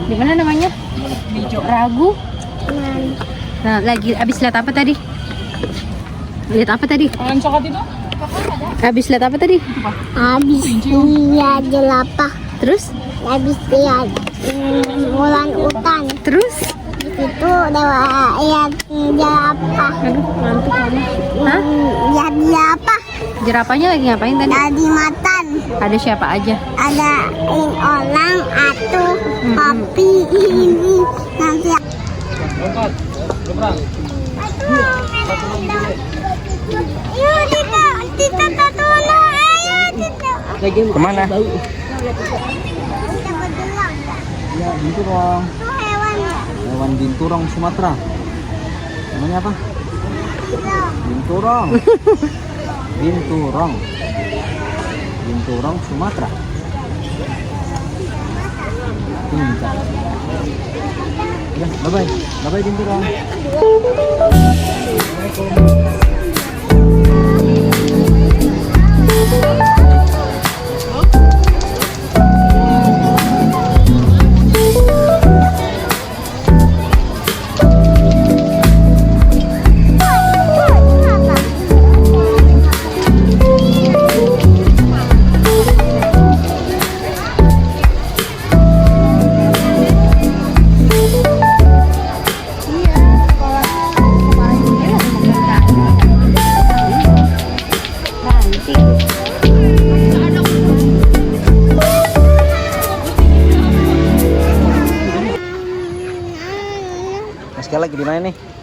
Di mana namanya? Ragu. Nah, lagi abis lihat apa tadi? Lihat apa tadi? Yang coklat itu? Abis lihat apa tadi? Habis lihat jelapah. Terus? Habis lihat bulan hutan. Terus? Itu lihat jelapah. Aduh, ngantuk kamu. Hah? Lihat jelapah. Jerapahnya lagi ngapain tadi? Tadi makan. Ada siapa aja? Ada orang, atu, papi, ini nanti. Lompat, gebrang. Yuk kita tolong, ayo kita. Kemana? Kita bergelang. Ya, binturong. Itu hewannya. Hewan binturong Sumatera. Namanya apa? Binturong. Binturong. Binturong Sumatera. Pintar. Ya, bye-bye. Bye-bye binturong. Mas Kel lagi di mana nih?